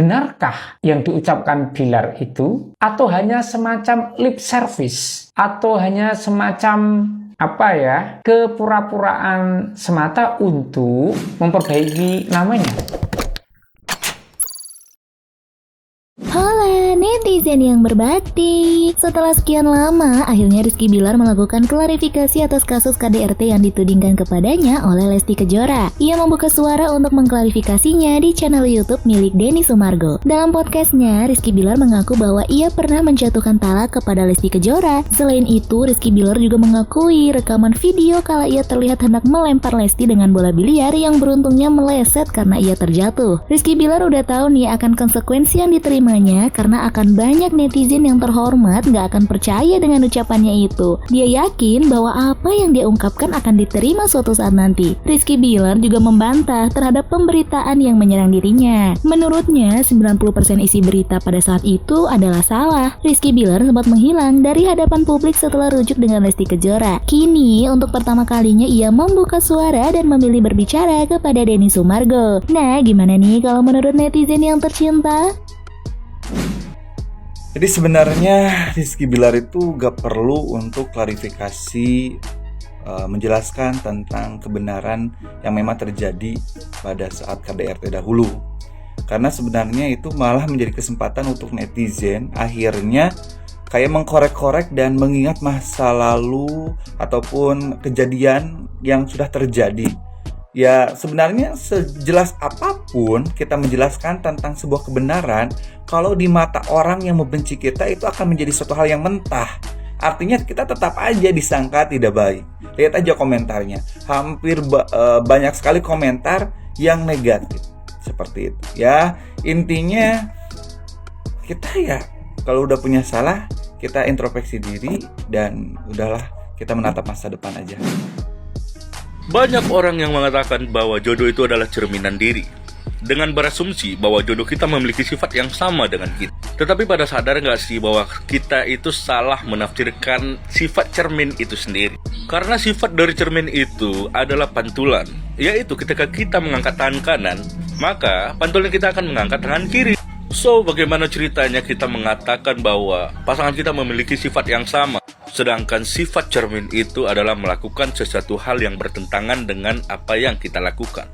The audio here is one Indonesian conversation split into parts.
Benarkah yang diucapkan Bilar itu? Atau hanya semacam lip service? Atau hanya semacam kepura-puraan semata untuk memperbaiki namanya? Hola netizen yang berbakti. Setelah sekian lama, akhirnya Rizky Bilar melakukan klarifikasi atas kasus KDRT yang ditudingkan kepadanya oleh Lesti Kejora. Ia membuka suara untuk mengklarifikasinya di channel YouTube milik Denny Sumargo. Dalam podcastnya, Rizky Bilar mengaku bahwa ia pernah menjatuhkan talak kepada Lesti Kejora. Selain itu, Rizky Bilar juga mengakui rekaman video kala ia terlihat hendak melempar Lesti dengan bola biliar yang beruntungnya meleset karena ia terjatuh. Rizky Bilar udah tahu nih akan konsekuensi yang diterimanya, karena akan banyak netizen yang terhormat gak akan percaya dengan ucapannya itu. Dia yakin bahwa apa yang dia ungkapkan akan diterima suatu saat nanti. Rizky Bilar juga membantah terhadap pemberitaan yang menyerang dirinya. Menurutnya, 90% isi berita pada saat itu adalah salah. Rizky Bilar sempat menghilang dari hadapan publik setelah rujuk dengan Lesti Kejora. Kini, untuk pertama kalinya ia membuka suara dan memilih berbicara kepada Denny Sumargo. Nah, gimana nih kalau menurut netizen yang tercinta? Jadi sebenarnya Rizky Bilar itu gak perlu untuk klarifikasi menjelaskan tentang kebenaran yang memang terjadi pada saat KDRT dahulu. Karena sebenarnya itu malah menjadi kesempatan untuk netizen akhirnya kayak mengkorek-korek dan mengingat masa lalu ataupun kejadian yang sudah terjadi. Ya sebenarnya sejelas apapun kita menjelaskan tentang sebuah kebenaran, kalau di mata orang yang membenci kita itu akan menjadi suatu hal yang mentah. Artinya kita tetap aja disangka tidak baik. Lihat aja komentarnya, hampir banyak sekali komentar yang negatif seperti itu. Ya intinya kita ya kalau udah punya salah, kita introspeksi diri dan udahlah kita menatap masa depan aja. Banyak orang yang mengatakan bahwa jodoh itu adalah cerminan diri, dengan berasumsi bahwa jodoh kita memiliki sifat yang sama dengan kita. Tetapi pada sadar nggak sih bahwa kita itu salah menafsirkan sifat cermin itu sendiri? Karena sifat dari cermin itu adalah pantulan, yaitu ketika kita mengangkat tangan kanan, maka pantulan kita akan mengangkat tangan kiri. So, bagaimana ceritanya kita mengatakan bahwa pasangan kita memiliki sifat yang sama, sedangkan sifat cermin itu adalah melakukan sesuatu hal yang bertentangan dengan apa yang kita lakukan.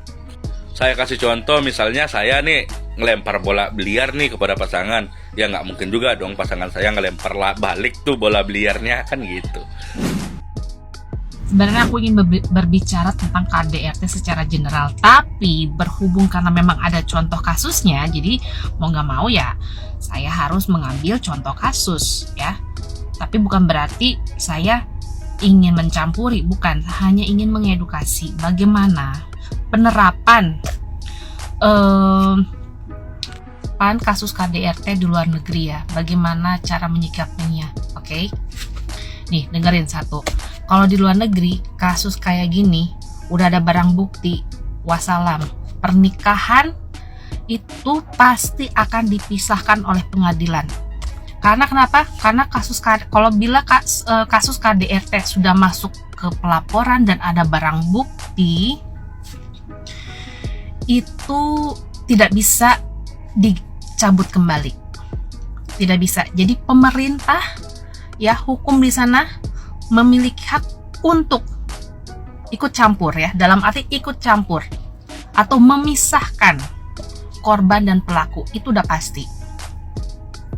Saya kasih contoh, misalnya saya nih ngelempar bola biliar nih kepada pasangan. Ya nggak mungkin juga dong pasangan saya ngelempar balik tuh bola biliarnya, kan gitu. Sebenarnya aku ingin berbicara tentang KDRT secara general, tapi berhubung karena memang ada contoh kasusnya, jadi mau nggak mau ya saya harus mengambil contoh kasus ya. Tapi bukan berarti saya ingin mencampuri, bukan, hanya ingin mengedukasi bagaimana penerapan kasus KDRT di luar negeri ya, bagaimana cara menyikapinya. Oke? Nih, dengerin satu. Kalau di luar negeri, kasus kayak gini, udah ada barang bukti, wassalam. Pernikahan itu pasti akan dipisahkan oleh pengadilan. Karena kenapa? Karena kasus KDRT sudah masuk ke pelaporan dan ada barang bukti, itu tidak bisa dicabut kembali. Tidak bisa. Jadi pemerintah ya, hukum di sana memiliki hak untuk ikut campur ya, dalam arti ikut campur atau memisahkan korban dan pelaku, itu udah pasti.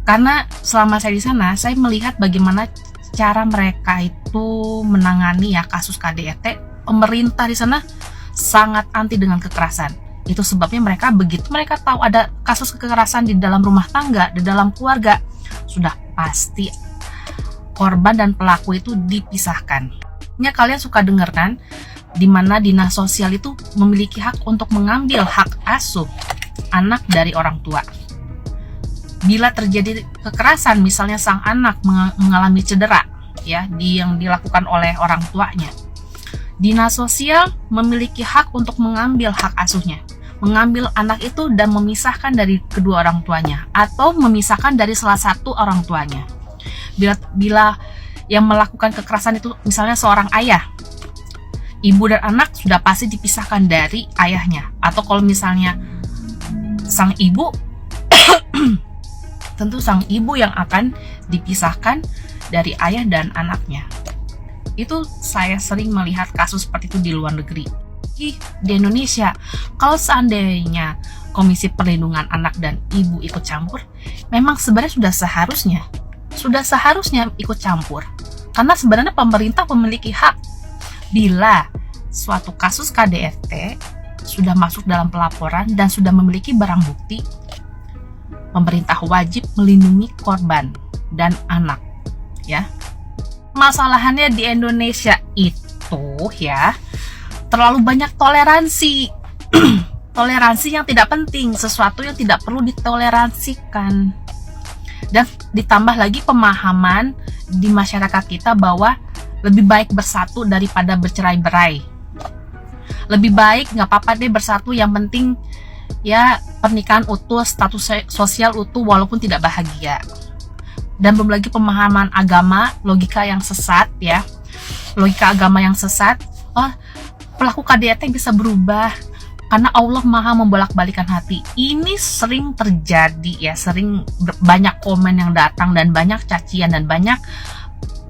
Karena selama saya di sana, saya melihat bagaimana cara mereka itu menangani ya kasus KDRT. Pemerintah di sana sangat anti dengan kekerasan. Itu sebabnya mereka begitu mereka tahu ada kasus kekerasan di dalam rumah tangga, di dalam keluarga, sudah pasti korban dan pelaku itu dipisahkan. Ya, kalian suka dengar kan, di mana dinas sosial itu memiliki hak untuk mengambil hak asuh anak dari orang tua. Bila terjadi kekerasan, misalnya sang anak mengalami cedera, ya, yang dilakukan oleh orang tuanya, dinas sosial memiliki hak untuk mengambil hak asuhnya, mengambil anak itu dan memisahkan dari kedua orang tuanya, atau memisahkan dari salah satu orang tuanya. Bila yang melakukan kekerasan itu misalnya seorang ayah, ibu dan anak sudah pasti dipisahkan dari ayahnya. Atau kalau misalnya sang ibu tentu sang ibu yang akan dipisahkan dari ayah dan anaknya. Itu saya sering melihat kasus seperti itu di luar negeri. Di Indonesia, kalau seandainya Komisi Perlindungan Anak dan Ibu ikut campur, memang sebenarnya sudah seharusnya ikut campur. Karena sebenarnya pemerintah memiliki hak. Bila suatu kasus KDRT sudah masuk dalam pelaporan dan sudah memiliki barang bukti, pemerintah wajib melindungi korban dan anak, ya. Masalahannya di Indonesia itu ya, terlalu banyak toleransi. Toleransi yang tidak penting, sesuatu yang tidak perlu ditoleransikan. Dan ditambah lagi pemahaman di masyarakat kita bahwa lebih baik bersatu daripada bercerai-berai. Lebih baik nggak apa-apa deh bersatu, yang penting ya pernikahan utuh, status sosial utuh walaupun tidak bahagia. Dan belum lagi pemahaman agama, logika yang sesat ya. Logika agama yang sesat, pelaku KDRT bisa berubah karena Allah Maha membolak-balikan hati. Ini sering terjadi ya, sering banyak komen yang datang dan banyak cacian dan banyak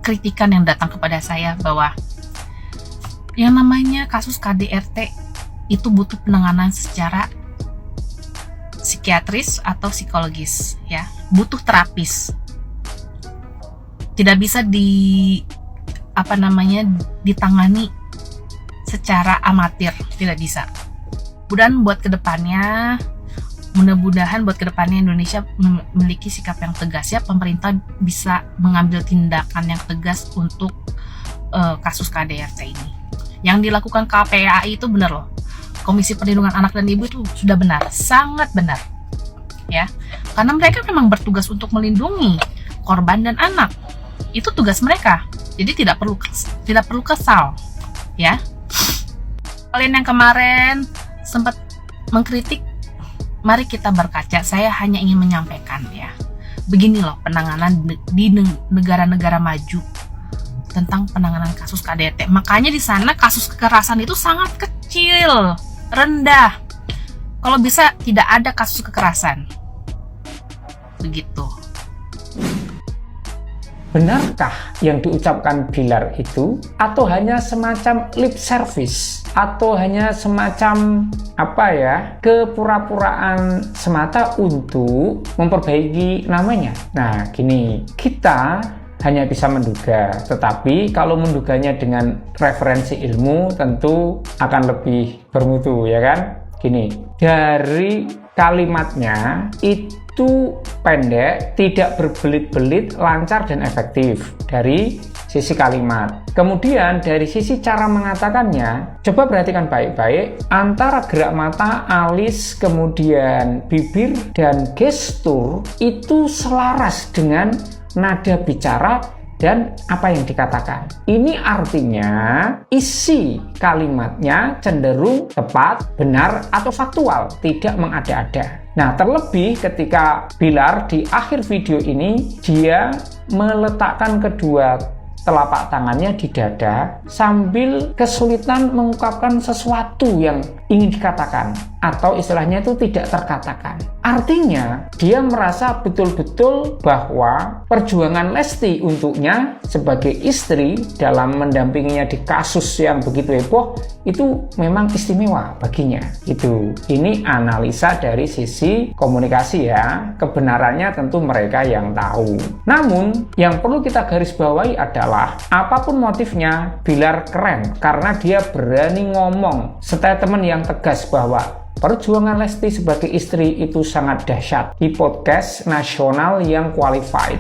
kritikan yang datang kepada saya bahwa yang namanya kasus KDRT itu butuh penanganan secara psikiatris atau psikologis ya, butuh terapis. Tidak bisa ditangani secara amatir, tidak bisa. Mudah-mudahan buat kedepannya Indonesia memiliki sikap yang tegas ya, pemerintah bisa mengambil tindakan yang tegas untuk kasus KDRT ini. Yang dilakukan KPAI itu benar loh. Komisi Perlindungan Anak dan Ibu itu sudah benar, sangat benar. Ya. Karena mereka memang bertugas untuk melindungi korban dan anak. Itu tugas mereka. Jadi tidak perlu kesal, ya. Kalian yang kemarin sempat mengkritik, mari kita berkaca. Saya hanya ingin menyampaikan ya. Begini loh penanganan di negara-negara maju tentang penanganan kasus KDRT. Makanya di sana kasus kekerasan itu sangat kecil, rendah. Kalau bisa tidak ada kasus kekerasan. Begitu. Benarkah yang diucapkan Bilar itu, atau hanya semacam lip service, atau hanya semacam kepura-puraan semata untuk memperbaiki namanya? Nah, gini, kita hanya bisa menduga, tetapi kalau menduganya dengan referensi ilmu tentu akan lebih bermutu, ya kan? Gini, dari kalimatnya itu pendek, tidak berbelit-belit, lancar dan efektif dari sisi kalimat. Kemudian dari sisi cara mengatakannya, coba perhatikan baik-baik antara gerak mata, alis, kemudian bibir dan gestur itu selaras dengan nada bicara dan apa yang dikatakan. Ini artinya isi kalimatnya cenderung tepat, benar, atau faktual, tidak mengada-ada. Nah, terlebih ketika Bilar di akhir video ini dia meletakkan kedua telapak tangannya di dada sambil kesulitan mengungkapkan sesuatu yang ingin dikatakan, atau istilahnya itu tidak terkatakan. Artinya dia merasa betul-betul bahwa perjuangan Lesti untuknya sebagai istri dalam mendampinginya di kasus yang begitu heboh itu memang istimewa baginya. Ini analisa dari sisi komunikasi ya. Kebenarannya tentu mereka yang tahu. Namun yang perlu kita garis bawahi adalah apapun motifnya, Bilar keren karena dia berani ngomong statement yang tegas bahwa perjuangan Lesti sebagai istri itu sangat dahsyat di podcast nasional yang qualified.